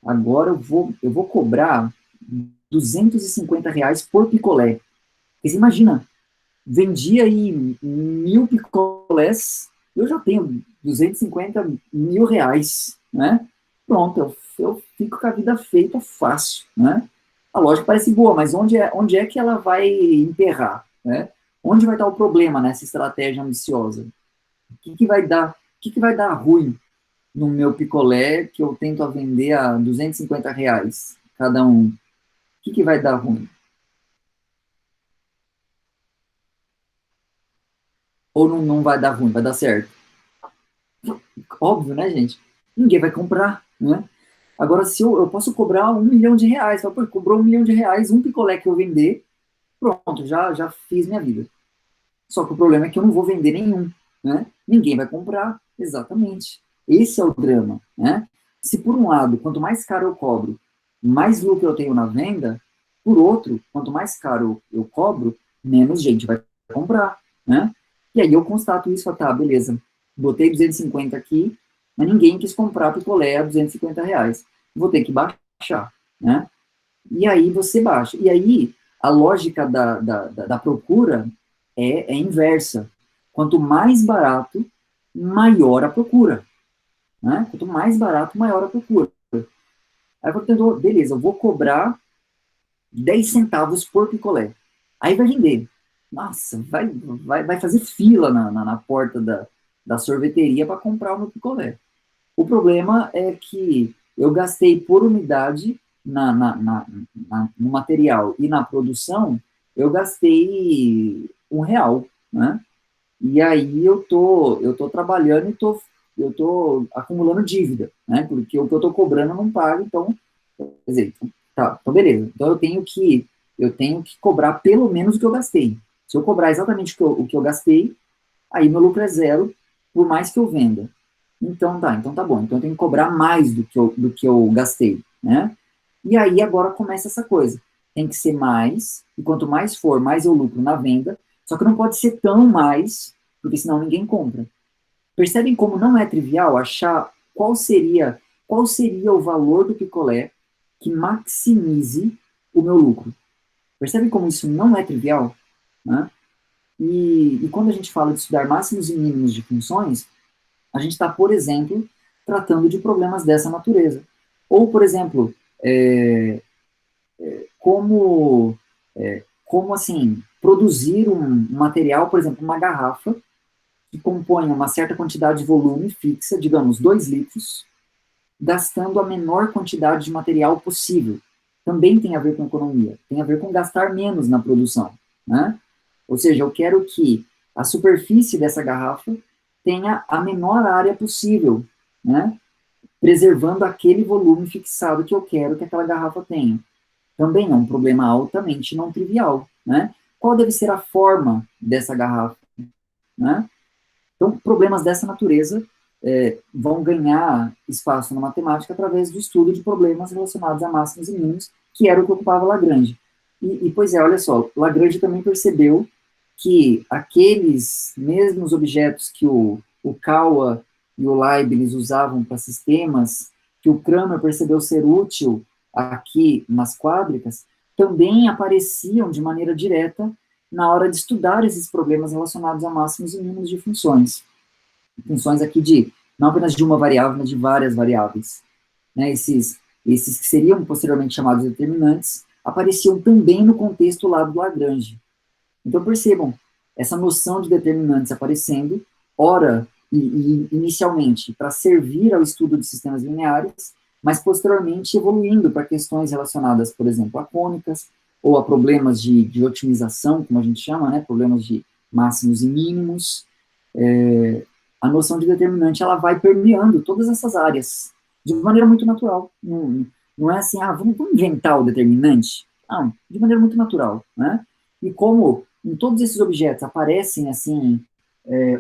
Agora eu vou cobrar R$ 250 por picolé. Porque você imagina, vendi aí 1.000 picolés, eu já tenho R$ 250.000, né? Pronto, eu fico com a vida feita fácil, né? A lógica parece boa, mas onde é que ela vai emperrar, né? Onde vai estar o problema nessa estratégia ambiciosa? O que vai dar ruim no meu picolé que eu tento a vender a R$ 250 cada um? O que vai dar ruim? Ou não vai dar ruim, vai dar certo? Óbvio, né, gente? Ninguém vai comprar, né? Agora, se eu posso cobrar R$ 1 milhão, fala, pô, cobrou R$ 1 milhão, um picolé que eu vender, pronto, já fiz minha vida. Só que o problema é que eu não vou vender nenhum, né? Ninguém vai comprar, exatamente. Esse é o drama, né? Se por um lado, quanto mais caro eu cobro, mais lucro eu tenho na venda, por outro, quanto mais caro eu cobro, menos gente vai comprar, né? E aí eu constato isso, falo, tá, beleza, botei 250 aqui, mas ninguém quis comprar picolé a R$ 250. Vou ter que baixar, né? E aí você baixa. E aí a lógica da procura é inversa. Quanto mais barato, maior a procura. Né? Quanto mais barato, maior a procura. Aí eu tento, beleza, eu vou cobrar 10 centavos por picolé. Aí vai vender. Nossa, vai fazer fila na porta da sorveteria para comprar o meu picolé. O problema é que eu gastei por unidade no material e na produção, eu gastei R$ 1, né? E aí eu tô trabalhando e eu tô acumulando dívida, né? Porque o que eu tô cobrando eu não pago, então, quer dizer, tá, então beleza. Então eu tenho que cobrar pelo menos o que eu gastei. Se eu cobrar exatamente o que eu gastei, aí meu lucro é zero, por mais que eu venda. Então tá bom. Então eu tenho que cobrar mais do que eu gastei, né? E aí agora começa essa coisa. Tem que ser mais, e quanto mais for, mais eu lucro na venda, só que não pode ser tão mais, porque senão ninguém compra. Percebem como não é trivial achar qual seria o valor do picolé que maximize o meu lucro? Percebem como isso não é trivial? Né? E quando a gente fala de estudar máximos e mínimos de funções, a gente está, por exemplo, tratando de problemas dessa natureza. Ou, por exemplo, como assim, produzir um material, por exemplo, uma garrafa, que compõe uma certa quantidade de volume fixa, digamos, 2 litros, gastando a menor quantidade de material possível. Também tem a ver com economia, tem a ver com gastar menos na produção, né? Ou seja, eu quero que a superfície dessa garrafa tenha a menor área possível, né? Preservando aquele volume fixado que eu quero que aquela garrafa tenha. Também é um problema altamente não trivial, né? Qual deve ser a forma dessa garrafa, né? Então, problemas dessa natureza vão ganhar espaço na matemática através do estudo de problemas relacionados a máximos e mínimos, que era o que ocupava Lagrange. Pois é, olha só, Lagrange também percebeu que aqueles mesmos objetos que o Kawa e o Leibniz usavam para sistemas, que o Kramer percebeu ser útil aqui nas quádricas, também apareciam de maneira direta na hora de estudar esses problemas relacionados a máximos e mínimos de funções. Funções aqui de, não apenas de uma variável, mas de várias variáveis. Né? Esses que seriam posteriormente chamados determinantes, apareciam também no contexto lá do Lagrange. Então, percebam, essa noção de determinantes aparecendo, ora, inicialmente, para servir ao estudo de sistemas lineares, mas posteriormente evoluindo para questões relacionadas, por exemplo, a cônicas, ou a problemas de otimização, como a gente chama, né, problemas de máximos e mínimos. A noção de determinante, ela vai permeando todas essas áreas, de maneira muito natural. Não é assim, vamos inventar o determinante? De maneira muito natural, né? E como em todos esses objetos aparecem, assim,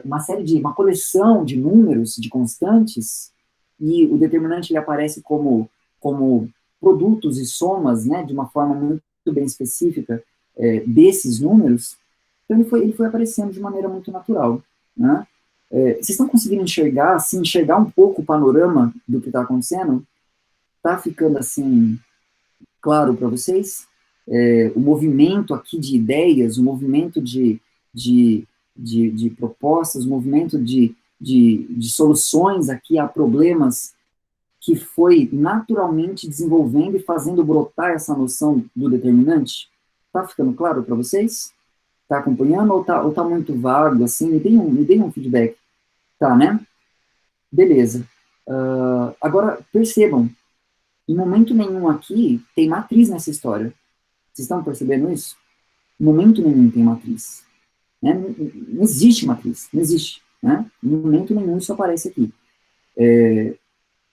uma coleção de números, de constantes, e o determinante ele aparece como produtos e somas, né, de uma forma muito bem específica, desses números, então ele foi aparecendo de maneira muito natural, né? Vocês estão conseguindo enxergar, assim, enxergar um pouco o panorama do que está acontecendo? Está ficando, assim, claro para vocês? O movimento aqui de ideias, o movimento de, de propostas, o movimento de soluções aqui a problemas que foi naturalmente desenvolvendo e fazendo brotar essa noção do determinante? Está ficando claro para vocês? Está acompanhando ou tá muito vago, assim? Me deem um feedback. Tá, né? Beleza. Agora, percebam, em momento nenhum aqui tem matriz nessa história. Vocês estão percebendo isso? Em momento nenhum tem matriz. Né? Não existe matriz, não existe. Né? Em momento nenhum isso aparece aqui.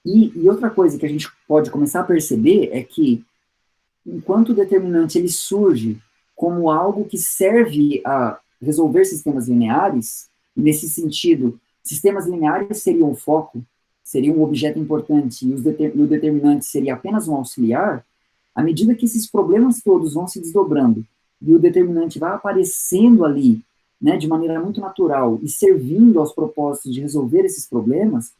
E outra coisa que a gente pode começar a perceber é que, enquanto o determinante ele surge como algo que serve a resolver sistemas lineares, e nesse sentido, sistemas lineares seriam o foco, seria um objeto importante, e o determinante seria apenas um auxiliar, à medida que esses problemas todos vão se desdobrando, e o determinante vai aparecendo ali, né, de maneira muito natural, e servindo aos propósitos de resolver esses problemas,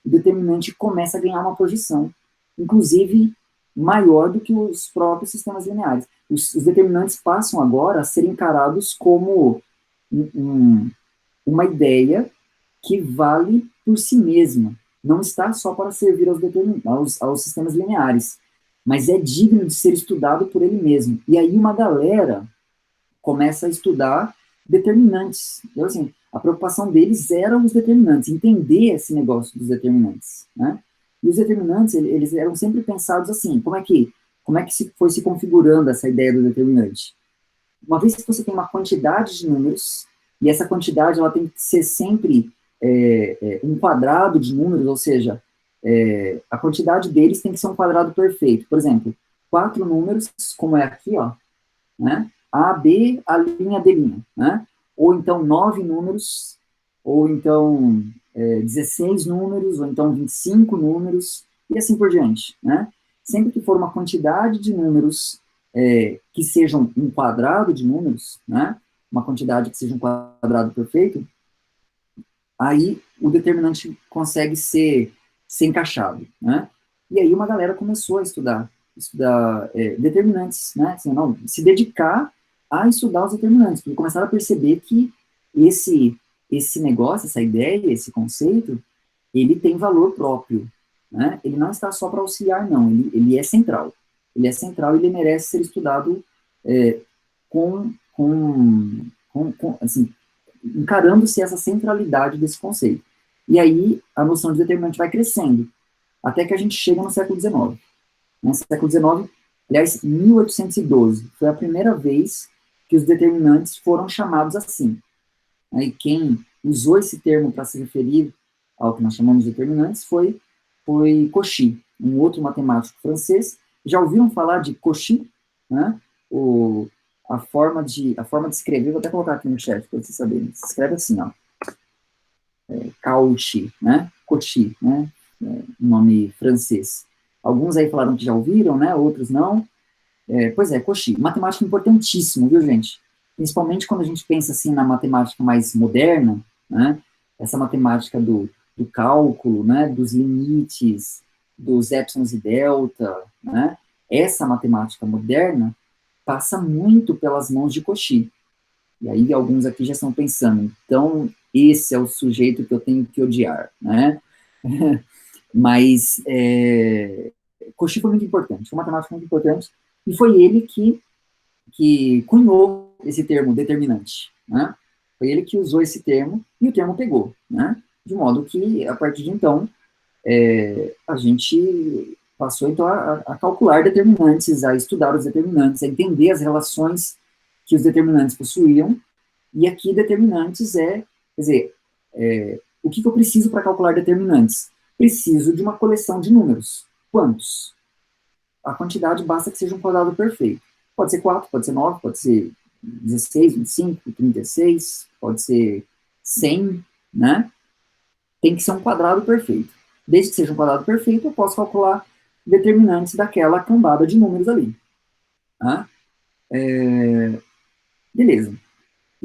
o determinante começa a ganhar uma projeção, inclusive maior do que os próprios sistemas lineares. Os determinantes passam agora a ser encarados como uma ideia que vale por si mesma, não está só para servir aos sistemas lineares, mas é digno de ser estudado por ele mesmo. E aí uma galera começa a estudar determinantes. Então, assim, a preocupação deles era os determinantes, entender esse negócio dos determinantes, né? E os determinantes, eles eram sempre pensados assim, como é que foi se configurando essa ideia do determinante? Uma vez que você tem uma quantidade de números, e essa quantidade ela tem que ser sempre um quadrado de números, ou seja, a quantidade deles tem que ser um quadrado perfeito. Por exemplo, 4 números, como é aqui, ó, né? A, B, a linha, D', né? Ou então 9 números, ou então 16 números, ou então 25 números, e assim por diante, né? Sempre que for uma quantidade de números que sejam um quadrado de números, né? Uma quantidade que seja um quadrado perfeito, aí o determinante consegue ser encaixado, né? E aí uma galera começou a estudar determinantes, né? Assim, não, se dedicar a estudar os determinantes, porque começaram a perceber que esse negócio, essa ideia, esse conceito, ele tem valor próprio, né? Ele não está só para auxiliar, não, ele é central. Ele é central e ele merece ser estudado assim, encarando-se essa centralidade desse conceito. E aí a noção de determinante vai crescendo, até que a gente chega no século XIX. No século XIX, aliás, 1812, foi a primeira vez que os determinantes foram chamados assim. E quem usou esse termo para se referir ao que nós chamamos de determinantes foi Cauchy, um outro matemático francês. Já ouviram falar de Cauchy? Né? A forma de escrever, vou até colocar aqui no chat para vocês saberem. Se escreve assim, ó. Cauchy, né? Cauchy, né? Nome francês. Alguns aí falaram que já ouviram, né? Outros não. Pois é, Cauchy. Matemático importantíssimo, viu, gente? Principalmente quando a gente pensa, assim, na matemática mais moderna, né? Essa matemática do cálculo, né? Dos limites, dos épsilons e delta, né? Essa matemática moderna passa muito pelas mãos de Cauchy. E aí alguns aqui já estão pensando, então esse é o sujeito que eu tenho que odiar, né? Mas Cauchy foi muito importante, foi um matemático muito importante, e foi ele que cunhou esse termo determinante, né? Foi ele que usou esse termo, e o termo pegou, né? De modo que, a partir de então, a gente passou, então, a calcular determinantes, a estudar os determinantes, a entender as relações que os determinantes possuíam, e aqui determinantes quer dizer, o que eu preciso para calcular determinantes? Preciso de uma coleção de números. Quantos? A quantidade basta que seja um quadrado perfeito. Pode ser 4, pode ser 9, pode ser 16, 25, 36, pode ser 100, né? Tem que ser um quadrado perfeito. Desde que seja um quadrado perfeito, eu posso calcular determinantes daquela cambada de números ali. Tá? Beleza.